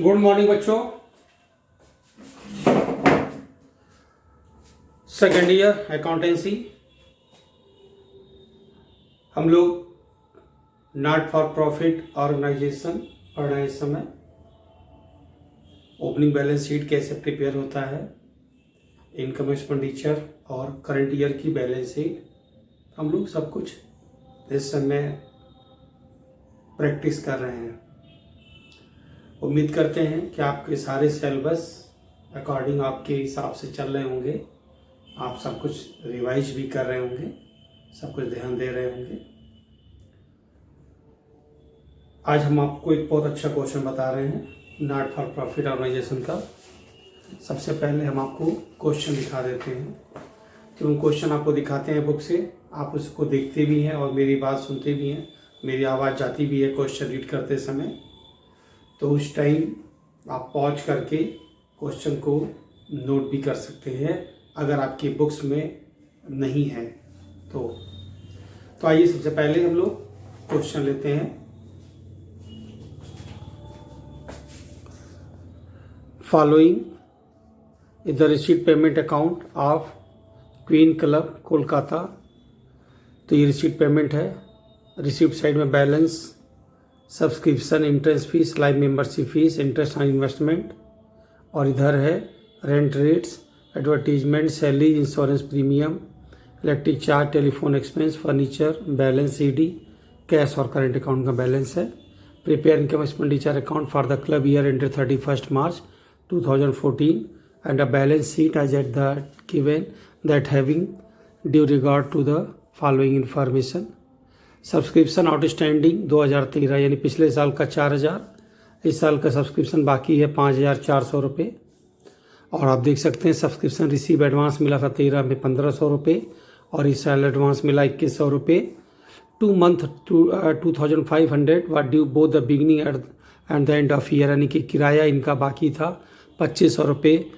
Good morning बच्चों। Second year accountancy हम लोग नॉट फॉर प्रॉफिट ऑर्गेनाइजेशन पढ़ रहे हैं इस समय। ओपनिंग बैलेंस शीट कैसे प्रिपेयर होता है, इनकम एक्सपेंडिचर और करंट ईयर की बैलेंस शीट हम लोग सब कुछ इस समय प्रैक्टिस कर रहे हैं। उम्मीद करते हैं कि आपके सारे सिलेबस अकॉर्डिंग आपके हिसाब से चल रहे होंगे, आप सब कुछ रिवाइज भी कर रहे होंगे, सब कुछ ध्यान दे रहे होंगे। आज हम आपको एक बहुत अच्छा क्वेश्चन बता रहे हैं नॉट फॉर प्रॉफिट ऑर्गेनाइजेशन का। सबसे पहले हम आपको क्वेश्चन दिखा देते हैं। जब हम क्वेश्चन आपको दिखाते हैं बुक से, आप उसको देखते भी हैं और मेरी बात सुनते भी हैं, मेरी आवाज़ जाती भी है क्वेश्चन रीड करते समय। तो उस टाइम आप पॉज करके क्वेश्चन को नोट भी कर सकते हैं अगर आपकी बुक्स में नहीं है तो आइए सबसे पहले हम लोग क्वेश्चन लेते हैं। Following is the receipt payment account of queen club Kolkata. तो ये रिसीट पेमेंट है। रिसिप्ट साइड में balance, subscription, entrance fees, live membership fees, interest on investment, और इधर है rent rates, advertisement, salary, insurance premium, electric charge, telephone expense, furniture, balance CD, cash और current account का balance है। Prepare income expenditure account for the club year ended 31 March 2014 and a balance sheet as at the given that having due regard to the following information। Subscription outstanding 2013 यानी पिछले साल का 4,000, इस साल का subscription बाकी है 5,400 रुपये। और आप देख सकते हैं सब्सक्रिप्शन रिसीव एडवांस मिला था 13 में 1,500 रुपये और इस साल एडवांस मिला 2,100 रुपये। 2 month 2,500 what due both the beginning and the end of year, यानी कि किराया इनका बाकी था 2,500 रुपये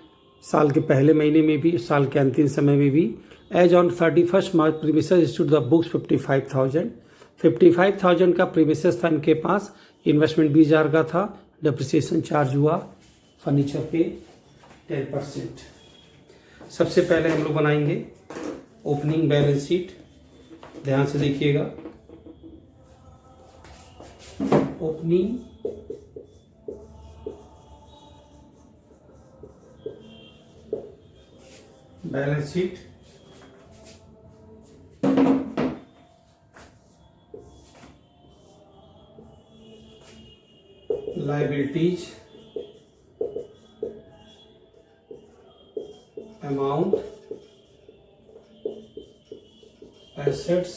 साल के पहले महीने में भी, साल के अंतिम समय में भी। As on 31 March premises issued the books 55,000 का प्रीमिसेस था इनके पास। इन्वेस्टमेंट 20,000 का था। डेप्रिसिएशन चार्ज हुआ फर्नीचर पे 10%। सबसे पहले हम लोग बनाएंगे ओपनिंग बैलेंस शीट। ध्यान से देखिएगा। Opening balance sheet, liabilities, amount, assets,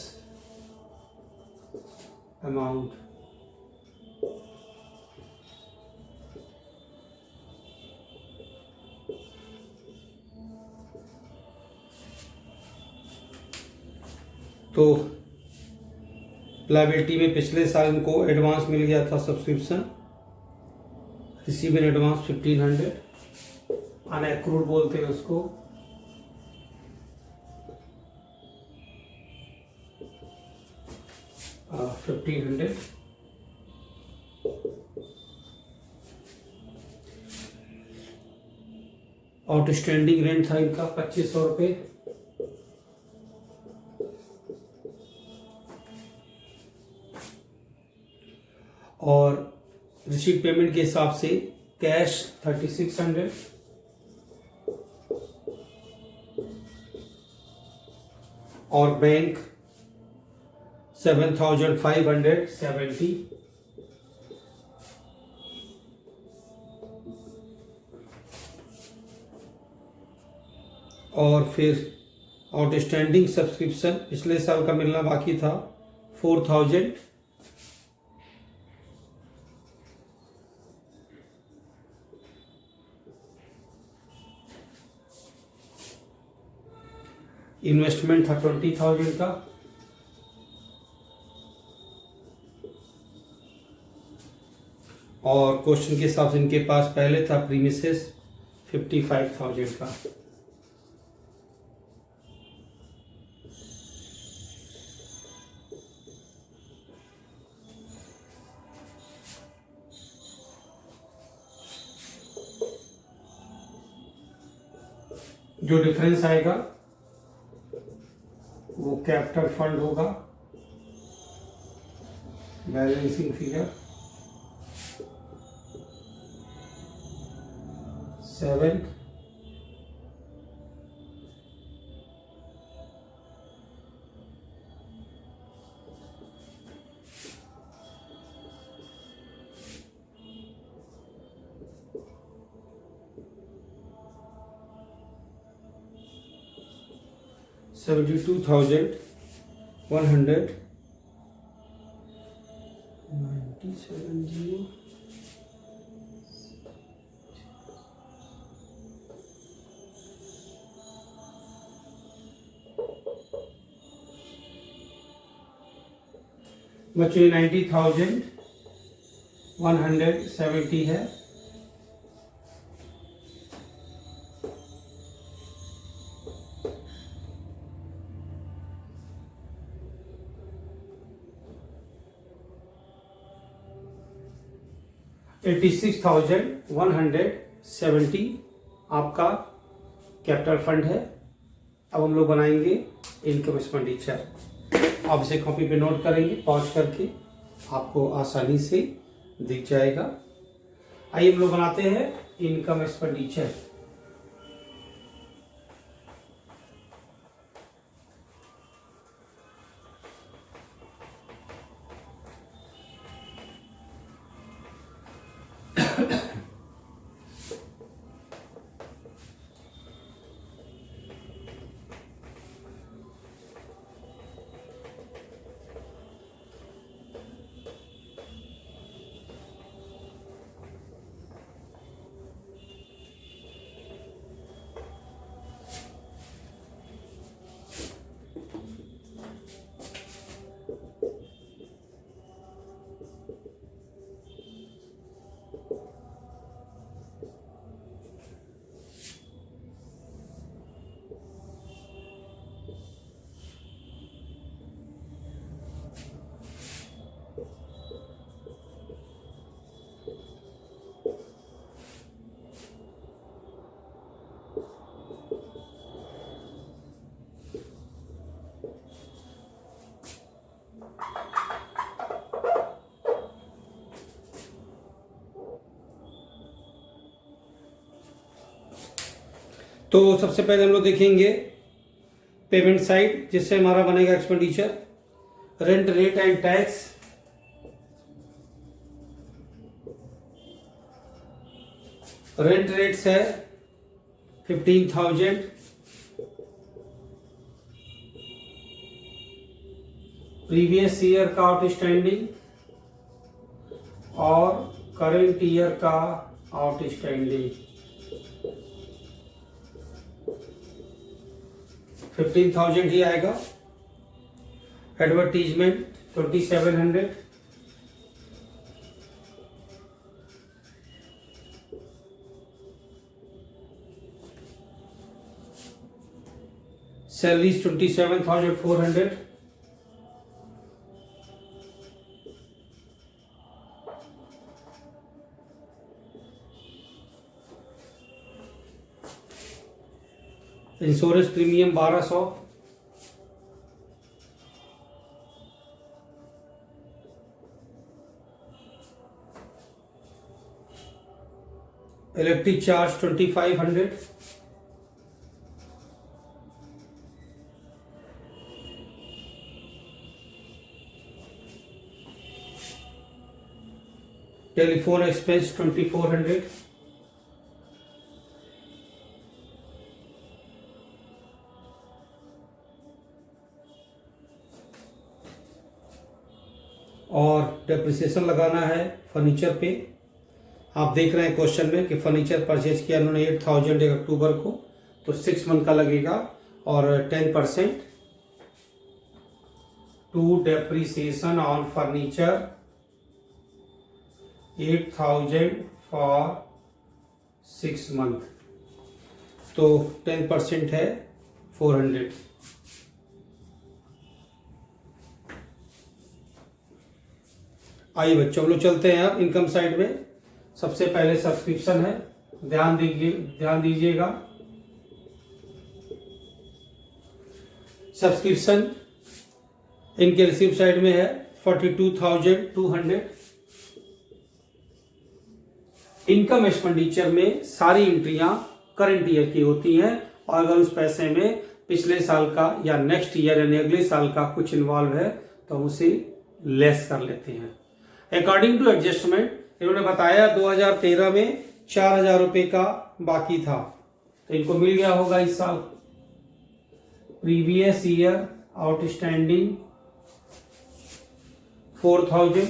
amount। तो लायबिलिटी में पिछले साल इनको एडवांस मिल गया था सब्सक्रिप्शन, रिसीव इन एडवांस 1,500, अनएक्रूड बोलते हैं उसको। आ, 1,500। आउटस्टैंडिंग रेंट था इनका 2,500 रुपये। और रिसीट पेमेंट के हिसाब से कैश 3,600, और बैंक 7,570। और फिर आउटस्टैंडिंग सब्सक्रिप्शन पिछले साल का मिलना बाकी था 4,000। इन्वेस्टमेंट था 20,000 का। और क्वेश्चन के हिसाब से इनके पास पहले था प्रीमिसेस 55,000 का। जो डिफरेंस आएगा वो कैपिटल फंड होगा, बैलेंसिंग फिगर 7 72,197. बच्चों 90,170 है। $86,170 आपका कैपिटल फंड है। अब हम लोग बनाएंगे इनकम एक्सपेंडिचर। आप इसे कॉपी पे नोट करेंगे, पॉज करके आपको आसानी से दिख जाएगा। आइए हम लोग बनाते हैं इनकम एक्सपेंडिचर। तो सबसे पहले हम लोग देखेंगे पेमेंट साइड, जिससे हमारा बनेगा expenditure. Rent rate and tax, rent rates है 15,000, प्रीवियस ईयर का आउटस्टैंडिंग और करेंट ईयर का आउटस्टैंडिंग 15,000 ही आएगा। Advertisement 2,700, salaries 27,400, insurance premium 1,200, electric charge 2,500, telephone expense 2,400, और डेप्रिसिएशन लगाना है फर्नीचर पे। आप देख रहे हैं क्वेश्चन में कि फर्नीचर परचेज किया उन्होंने 8,000 अक्टूबर को, तो 6 मंथ का लगेगा और 10% to depreciation on furniture 8,000 for 6 month, तो 10% है 400। आइए बच्चों हम लोग चलते हैं अब इनकम साइड में। सबसे पहले सब्सक्रिप्शन है, ध्यान दीजिएगा। सब्सक्रिप्शन इनके रिसीव साइड में है 42,200। इनकम एक्सपेंडिचर में सारी एंट्रियां करंट ईयर की होती हैं और अगर उस पैसे में पिछले साल का या नेक्स्ट ईयर यानी अगले साल का कुछ इन्वॉल्व है तो हम उसे लेस कर लेते हैं। अकॉर्डिंग टू एडजस्टमेंट इन्होंने बताया 2013 में 4,000 रुपए का बाकी था तो इनको मिल गया होगा इस साल। Previous year outstanding 4,000,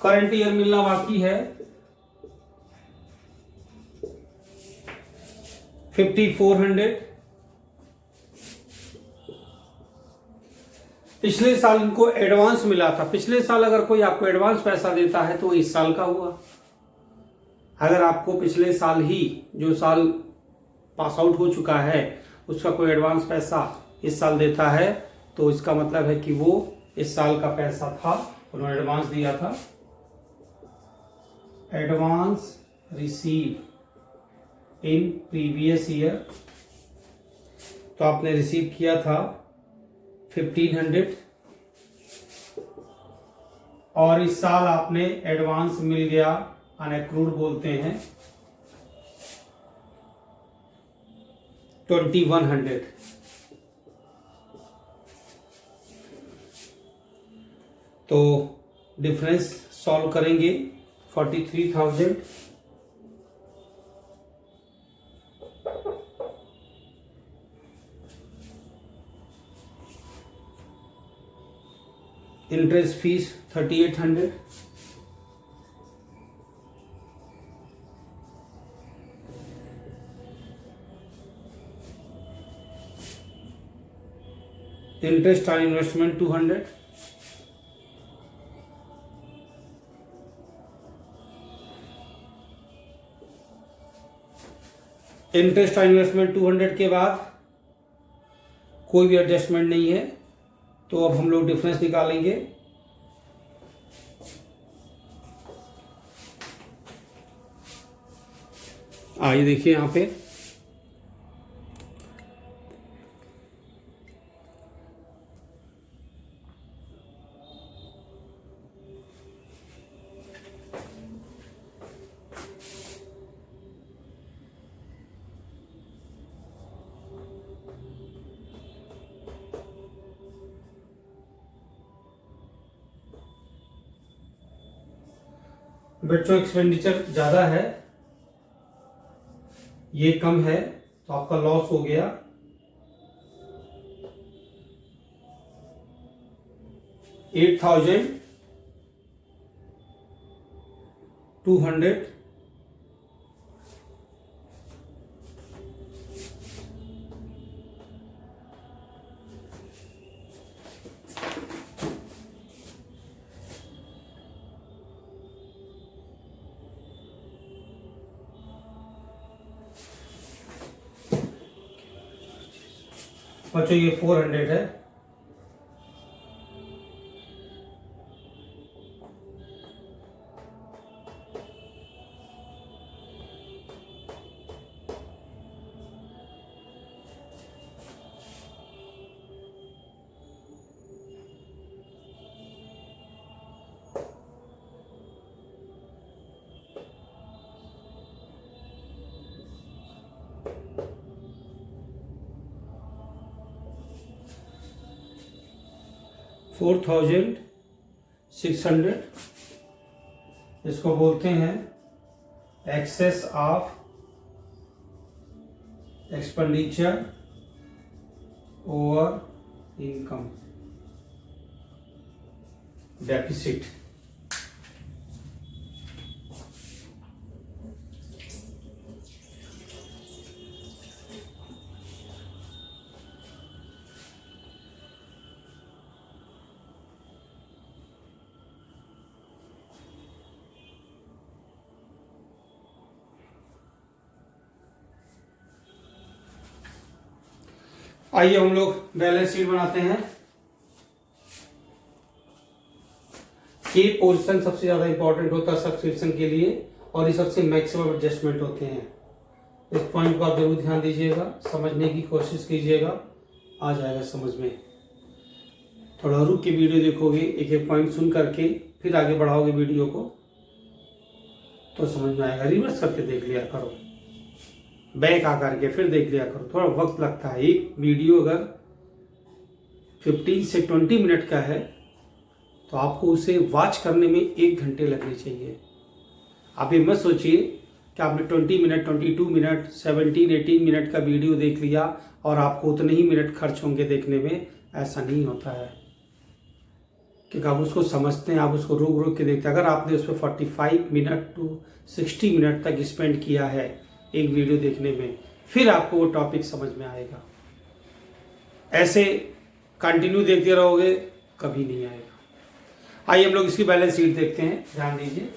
current year मिलना बाकी है 5,400। पिछले साल इनको एडवांस मिला था। पिछले साल अगर कोई आपको एडवांस पैसा देता है तो इस साल का हुआ। अगर आपको पिछले साल ही जो साल पास आउट हो चुका है उसका कोई एडवांस पैसा इस साल देता है तो इसका मतलब है कि वो इस साल का पैसा था, उन्होंने एडवांस दिया था। Advance receive in previous year, तो आपने रिसीव किया था 1,500 और इस साल आपने एडवांस मिल गया, अनएक्रूड बोलते हैं 2,100। तो डिफरेंस सॉल्व करेंगे 43,000 interest fees 3,800, interest on investment 200, interest on investment 200 के बाद कोई भी एडजस्टमेंट नहीं है तो अब हम लोग डिफरेंस निकालेंगे। आइए देखिए यहां पे बच्चों एक्सपेंडिचर ज़्यादा है, ये कम है तो आपका लॉस हो गया 8,200। बच्चों ये 400 है। $4,600 इसको बोलते हैं excess of expenditure over income deficit. आइए हम लोग बैलेंस शीट बनाते हैं। ये पोर्शन सबसे ज्यादा इंपॉर्टेंट होता है सब्सक्रिप्शन के लिए और ये सबसे मैक्सिमम एडजस्टमेंट होते हैं। इस पॉइंट को आप जरूर ध्यान दीजिएगा, समझने की कोशिश कीजिएगा, आ जाएगा समझ में। थोड़ा रुक के वीडियो देखोगे, एक एक पॉइंट सुन करके फिर आगे बढ़ाओगे वीडियो को तो समझ में आएगा। रिवर्स करके देख लिया करो, बैक आकर के फिर देख लिया करो, थोड़ा वक्त लगता है। एक वीडियो अगर 15 से 20 मिनट का है तो आपको उसे वॉच करने में 1 घंटे लगने चाहिए। आप ये मत सोचिए कि आपने 20 मिनट, 22 मिनट, 17-18 मिनट का वीडियो देख लिया और आपको उतने ही मिनट खर्च होंगे देखने में। ऐसा नहीं होता है, क्योंकि आप उसको समझते हैं, आप उसको रुक रुक के देखते हैं। अगर आपने उस पर 45 मिनट टू 60 मिनट तक स्पेंड किया है एक वीडियो देखने में, फिर आपको वो टॉपिक समझ में आएगा। ऐसे कंटिन्यू देखते रहोगे कभी नहीं आएगा। आइए हम लोग इसकी बैलेंस शीट देखते हैं, ध्यान दीजिए।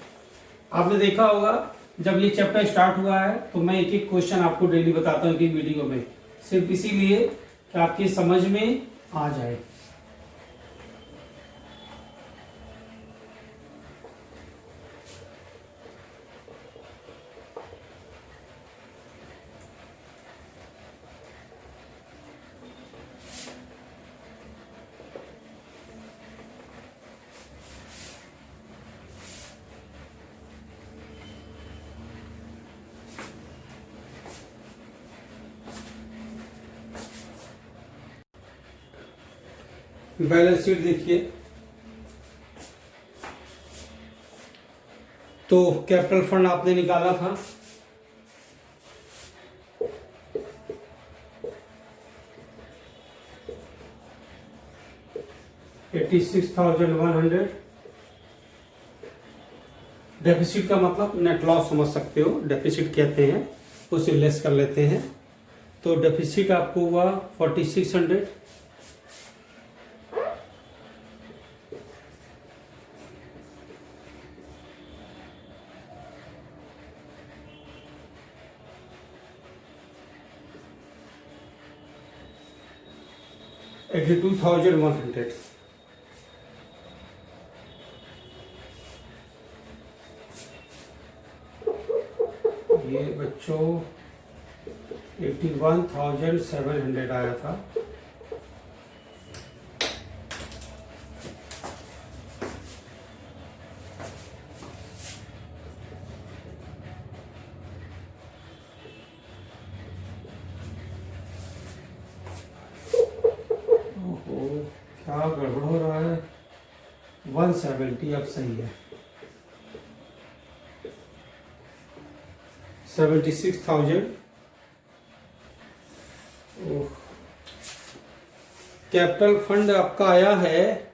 आपने देखा होगा जब ये चैप्टर स्टार्ट हुआ है तो मैं एक एक क्वेश्चन आपको डेली बताता हूँ कि वीडियो में, सिर्फ इसीलिए कि आपकी समझ में आ जाए। बैलेंस शीट देखिए, तो कैपिटल फंड आपने निकाला था, $86,100। डेफिसिट का मतलब नेट लॉस समझ सकते हो, डेफिसिट कहते हैं, उसे लेस कर लेते हैं। तो डेफिसिट आपको हुआ 4600। $82,100। ये बच्चों 81,700 आया था। क्या गड़बड़ हो रहा है, 170 अब सही है, 76,000। कैपिटल फंड आपका आया है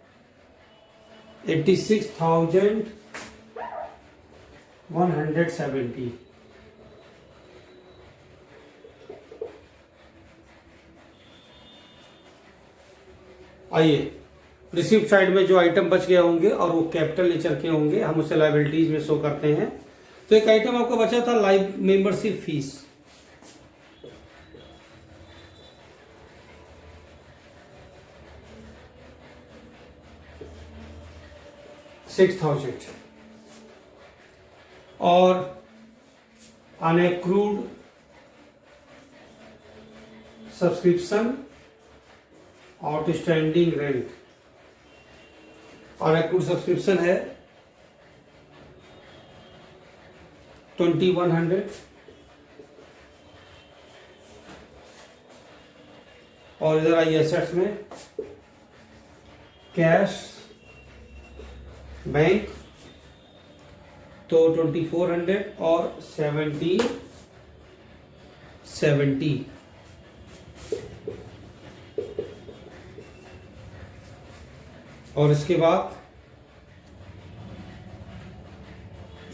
86,170। आइए रिसिप्ट साइड में जो आइटम बच गए होंगे और वो कैपिटल नेचर के होंगे, हम उसे लायबिलिटीज में शो करते हैं। तो एक आइटम आपका बचा था लाइव मेंबरशिप फीस, $6,000 और अनएक्रूड सब्सक्रिप्शन, आउटस्टैंडिंग रेंट। अनएक्रूड सब्सक्रिप्शन है 2100 और इधर आइए एसेट्स में कैश बैंक तो 2400 और 70 और इसके बाद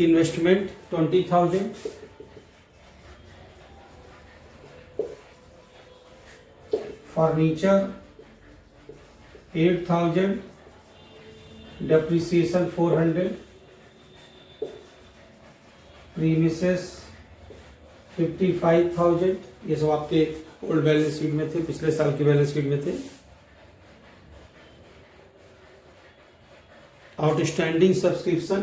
इन्वेस्टमेंट 20,000, फर्नीचर 8,000, डेप्रिसिएशन 400, प्रीमिसेस 55,000। ये सब आपके ओल्ड बैलेंस शीट में थे, पिछले साल की बैलेंस शीट में थे। आउटस्टैंडिंग सब्सक्रिप्शन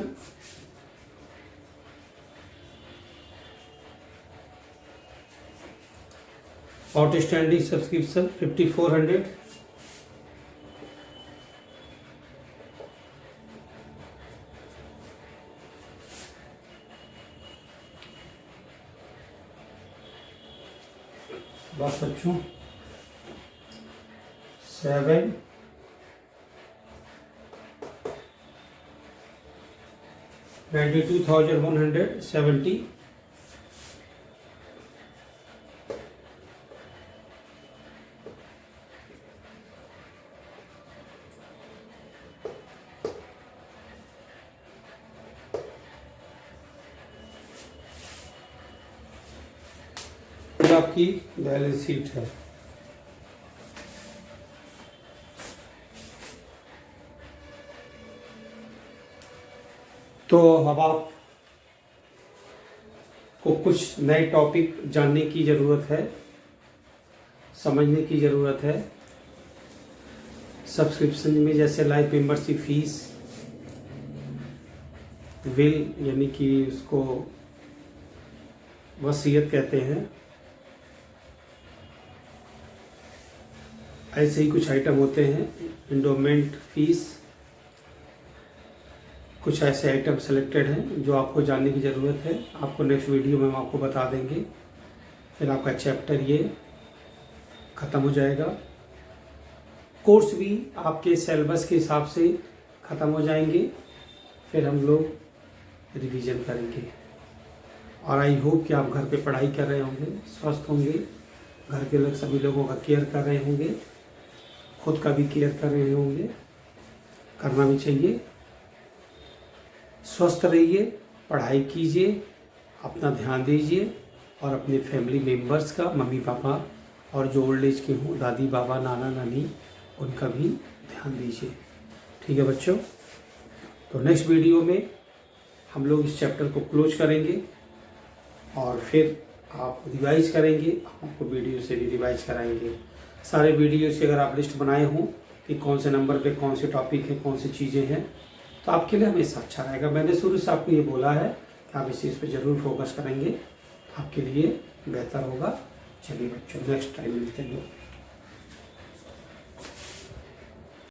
आउटस्टैंडिंग सब्सक्रिप्शन 5400, बस बच्चों 7 92,170, आपकी बैलेंस शीट है। तो अब आप को कुछ नए टॉपिक जानने की ज़रूरत है, समझने की ज़रूरत है। सब्सक्रिप्शन में जैसे लाइफ मेंबरशिप फीस, विल यानी कि उसको वसीयत कहते हैं, ऐसे ही कुछ आइटम होते हैं। एंडोमेंट फीस, कुछ ऐसे आइटम सेलेक्टेड हैं जो आपको जानने की ज़रूरत है। आपको नेक्स्ट वीडियो में हम आपको बता देंगे। फिर आपका चैप्टर ये ख़त्म हो जाएगा। कोर्स भी आपके सिलेबस के हिसाब से ख़त्म हो जाएंगे। फिर हम लोग रिवीजन करेंगे। और आई होप कि आप घर पे पढ़ाई कर रहे होंगे, स्वस्थ होंगे, घर के लोग सभी लोगों का केयर कर रहे होंगे, खुद का भी केयर कर रहे होंगे, करना भी चाहिए। स्वस्थ रहिए, पढ़ाई कीजिए, अपना ध्यान दीजिए और अपने फैमिली मेम्बर्स का, मम्मी पापा और जो ओल्ड एज के हों, दादी बाबा, नाना नानी, उनका भी ध्यान दीजिए। ठीक है बच्चों, तो नेक्स्ट वीडियो में हम लोग इस चैप्टर को क्लोज करेंगे और फिर आप रिवाइज करेंगे। आपको वीडियो से भी रिवाइज कराएंगे। सारे वीडियो से अगर आप लिस्ट बनाए हों कि कौन से नंबर पे कौन से टॉपिक है, कौन सी चीज़ें हैं, तो आपके लिए हमेशा अच्छा रहेगा। मैंने शुरू से आपको ये बोला है कि आप इस चीज़ पे ज़रूर फोकस करेंगे, आपके लिए बेहतर होगा। चलिए बच्चों, नेक्स्ट टाइम मिलते हैं।